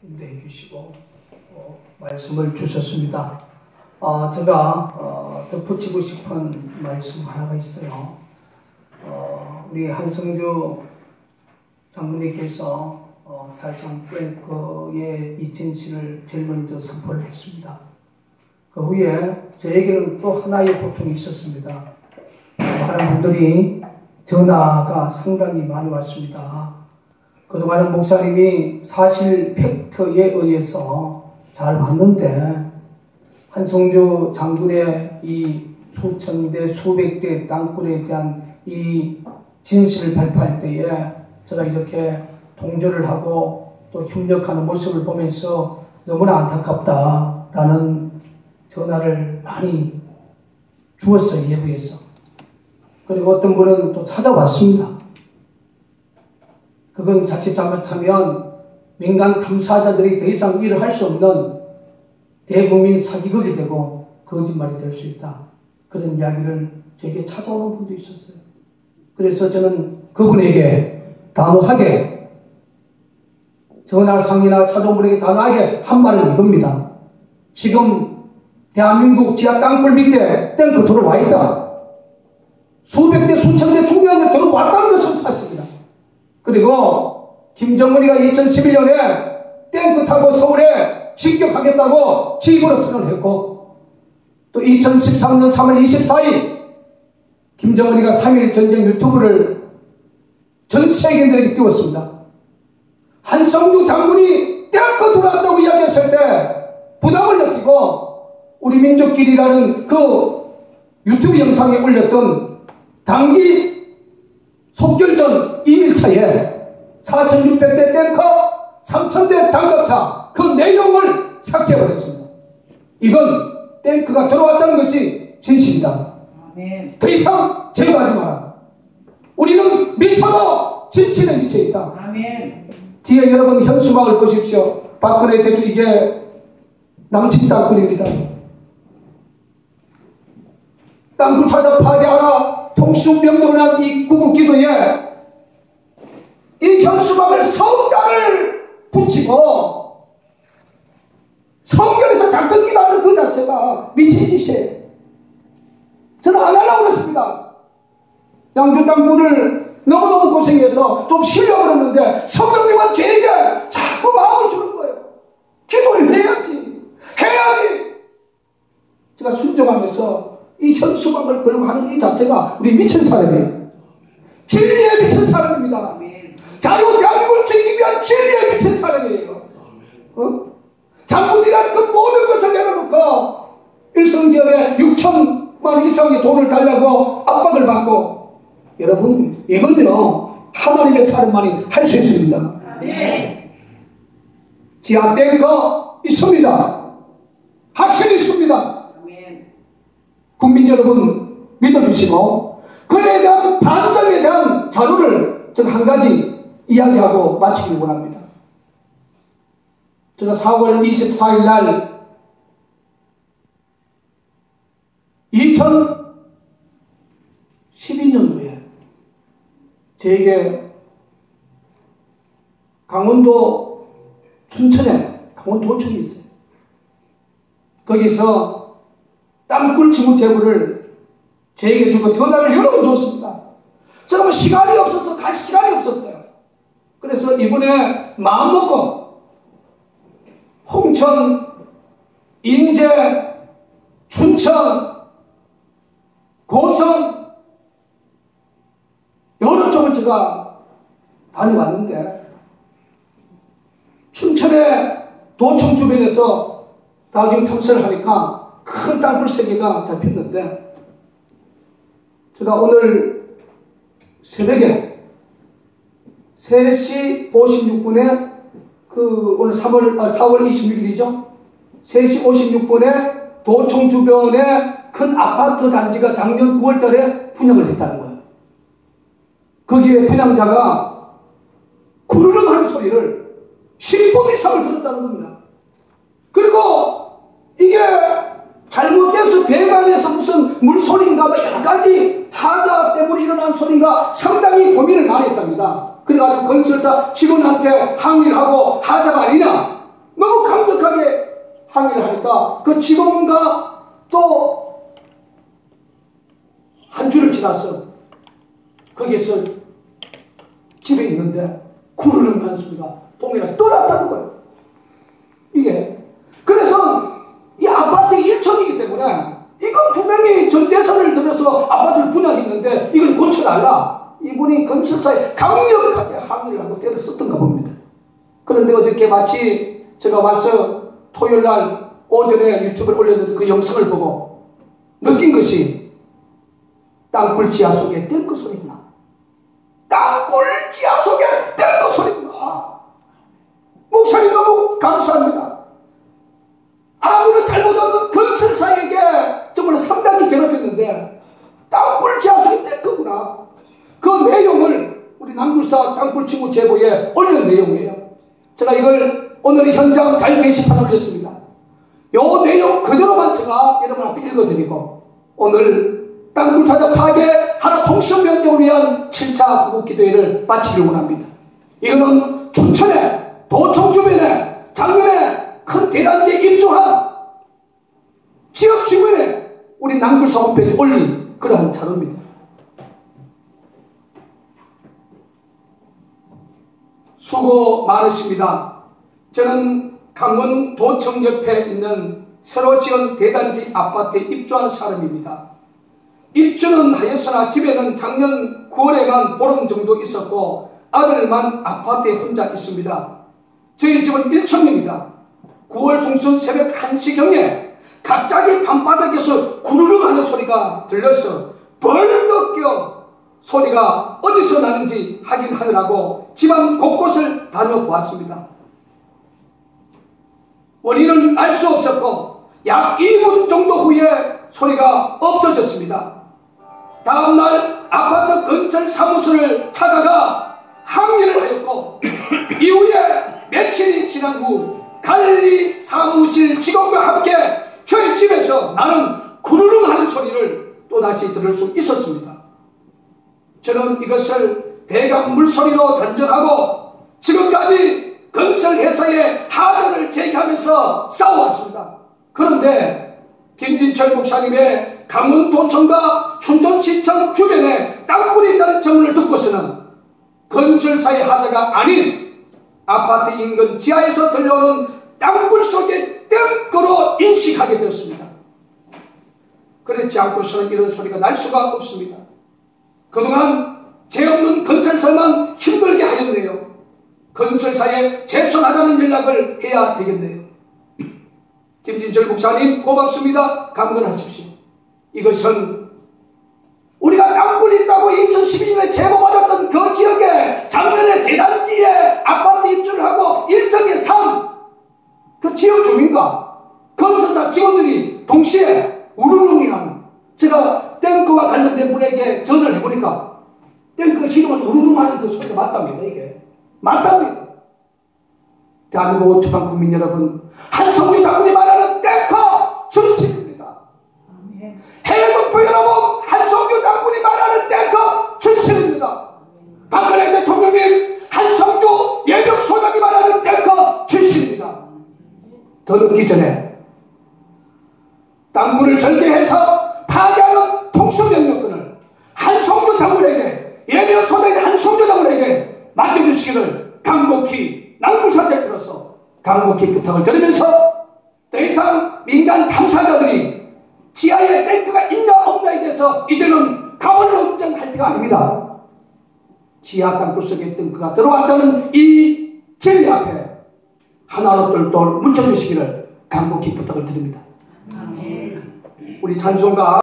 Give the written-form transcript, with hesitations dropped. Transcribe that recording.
인도해 주시고 말씀을 주셨습니다. 제가 덧붙이고 싶은 말씀 하나가 있어요. 우리 한성주 장로님께서 사실상 탱크의 이 진실을 제일 먼저 선포를 했습니다. 그 후에 저에게는 또 하나의 고통이 있었습니다. 많은 분들이 전화가 상당히 많이 왔습니다. 그동안은 목사님이 사실 팩트에 의해서 잘 봤는데 한성주 장군의 이 수천 대 수백 대 땅굴에 대한 이 진실을 발표할 때에 제가 이렇게 동조를 하고 또 협력하는 모습을 보면서 너무나 안타깝다라는 전화를 많이 주었어요. 예부에서. 그리고 어떤 분은 또 찾아왔습니다. 그건 자칫 잘못하면 민간 탐사자들이 더 이상 일을 할 수 없는 대국민 사기극이 되고 거짓말이 될 수 있다. 그런 이야기를 저에게 찾아오는 분도 있었어요. 그래서 저는 그분에게 단호하게 전화상이나 찾아온 분에게 단호하게 한 말은 이겁니다. 지금 대한민국 지하 땅굴 밑에 탱크 들어와 있다. 수백 대 수천 대 중요한 게 들어왔다는 것은 사실이다. 그리고 김정은이가 2011년에 탱크 타고 서울에 진격하겠다고 지휘부로 선언했고 또 2013년 3월 24일 김정은이가 3.1 전쟁 유튜브를 전 세계인들에게 띄웠습니다. 한성주 장군이 탱크 들어왔다고 이야기했을 때 부담을 느끼고 우리 민족길이라는 그 유튜브 영상에 올렸던 단기 속결전 2일차에 4,600대 탱커 3,000대 장갑차 그 내용을 삭제해버렸습니다. 이건 탱크가 들어왔다는 것이 진실이다. 아멘. 더 이상 제거하지 마라. 우리는 미쳐도 진실에 미쳐있다. 아멘. 뒤에 여러분 현수막을 보십시오. 박근혜 대통령 이제 남친 땅굴입니다. 땅굴 찾아 파괴하라 통수명령을 한 이 구국기도에 이 현수막을 성가를 붙이고 성결에서 작전기도 하는 그 자체가 미친 짓이에요. 저는 안 하려고 했습니다. 양주 땅굴을 너무너무 고생해서 좀 쉬려버렸는데 성령님은 저에게 자꾸 마음을 주는 거예요. 기도를 해야지. 제가 순종하면서 이 현수막을 걸고 하는 이 자체가 우리 미친 사람이에요. 진리에 미친 사람입니다. 자유 대한민국을 지키기 위한 진리에 미친 사람이에요. 장군이라는 그 모든 것을 내려놓고 일성기업에 6천만 이상의 돈을 달라고 압박을 받고 여러분 이건요 하나님의 사람만이 할 수 있습니다. 지하 탱커 있습니다. 확실히 있습니다. 국민 여러분 믿어주시고 그에 대한 반전에 대한 자료를 제가 한 가지 이야기하고 마치기 원합니다. 제가 4월 24일 날 2012년도에 저에게 강원도 춘천에 강원도청이 있어요. 거기서 땅굴 지구 제보를 저에게 주고 전화를 여러 번 줬습니다. 제가 시간이 없어서 갈 시간이 없었어요. 그래서 이번에 마음먹고 홍천, 인제, 춘천, 고성 여러 쪽을 제가 다녀왔는데 춘천의 도청 주변에서 나중에 탐사를 하니까 큰 땅굴 3개가 잡혔는데 제가 오늘 새벽에 3시 56분에 오늘 4월 26일이죠. 3시 56분에 도청 주변에 큰 아파트 단지가 작년 9월 달에 분양을 했다는 거예요. 거기에 분양자가 구르릉 하는 소리를 10분 이상을 들었다는 겁니다. 그리고 이게 잘못돼서 배관에서 무슨 물소리인가 여러 가지 하자 때문에 일어난 소리인가 상당히 고민을 많이 했답니다. 그래가지고 건설사 직원한테 항의를 하고 하자가 아니냐 아파트가 그 직원과 또 한 주를 지나서 거기에서 집에 있는데 구르는 한숨이가 동네가 떠났다는 거예요. 이게 그래서 이 아파트 1층이기 때문에 이건 분명히 전 재산을 들여서 아파트를 분양했는데 이걸 고쳐달라. 이분이 건설사에 강력하게 항의를 하고 때를 썼던가 봅니다. 그런데 어저께 마치 제가 와서 토요일날 오전에 유튜브에 올렸는데 그 영상을 보고 느낀 것이 땅굴 지하 속에 탱크 소리구나. 땅굴 지하 속에 탱크 소리구나. 목사님 너무 감사합니다. 아무런 잘못 없는 건설사에게 정말 상당히 괴롭혔는데 땅굴 지하 속에 탱크구나. 그 내용을 우리 남굴사 땅굴 친구 제보에 올린 내용이에요. 제가 이걸 오늘 현장 잘 게시판에 올렸습니다. 요 내용 그대로만 제가 여러분 앞에 읽어드리고 오늘 땅굴 찾아 파괴 하나 통신변경을 위한 7차 구국기도회를 마치기를 원합니다. 이거는 춘천에 도청 주변에 작년에 큰 대단지에 입주한 지역 주변에 우리 남굴사 홈페이지에 올린 그러한 자료입니다. 수고 많으십니다. 저는 강원 도청 옆에 있는 새로 지은 대단지 아파트에 입주한 사람입니다. 입주는 하였으나 집에는 작년 9월에만 보름 정도 있었고 아들만 아파트에 혼자 있습니다. 저희 집은 1층입니다. 9월 중순 새벽 1시경에 갑자기 밤바닥에서 구르릉 하는 소리가 들려서 벌떡 깨어 소리가 어디서 나는지 확인하느라고 집안 곳곳을 다녀보았습니다. 원인은 알 수 없었고 약 2분 정도 후에 소리가 없어졌습니다. 다음날 아파트 건설 사무소를 찾아가 항의를 하였고 이후에 며칠이 지난 후 관리 사무실 직원과 함께 저희 집에서 나는 구르릉 하는 소리를 또다시 들을 수 있었습니다. 저는 이것을 배관 물소리로 단정하고 지금까지 건설회사에 하자를 제기하면서 싸워왔습니다. 그런데 김진철 목사님의 강원도청과 춘천시청 주변에 땅굴이 있다는 전문을 듣고서는 건설사의 하자가 아닌 아파트 인근 지하에서 들려오는 땅굴 속의 땡거로 인식하게 되었습니다. 그렇지 않고서는 이런 소리가 날 수가 없습니다. 그동안 죄 없는 건설사만 힘들게 하였네요. 건설사에 재선하자는 연락을 해야 되겠네요. 김진철 목사님 고맙습니다. 강건하십시오. 이것은 우리가 땅굴이 있다고 2012년에 제보받았던 그 지역에 작년에 대단지에 아파트 입주를 하고 일정에 산 그 지역 주민과 건설사 직원들이 동시에 우르릉이라는, 제가 탱크와 관련된 분에게 전화를 해보니까 탱크 시동을 우르릉하는 그 소리가 맞답니다. 이게 맞답니다. 대한민국 오천만 국민 여러분, 한성규 장군이 말하는 탱크 출신입니다. 해외동포 여러분, 한성규 장군이 말하는 탱크 출신입니다. 박근혜 대통령님, 한성규 예병 소장이 말하는 탱크 출신입니다. 더 늦기 전에 땅굴을 절개해서 파괴하는 통수명령권을 한성규 장군에게, 예병 소장인 한성규 장군에게 맡겨주시기를 간곡히 남굴사 대표로서 간곡히 부탁을 드리면서 더 이상 민간 탐사자들이 지하에 탱크가 있냐 없냐에 대해서 이제는 가물론전할 때가 아닙니다. 지하 땅굴 속에 탱크가 들어왔다는 이 진리 앞에 하나로 똘똘 뭉쳐주시기를 간곡히 부탁을 드립니다. 우리 찬송가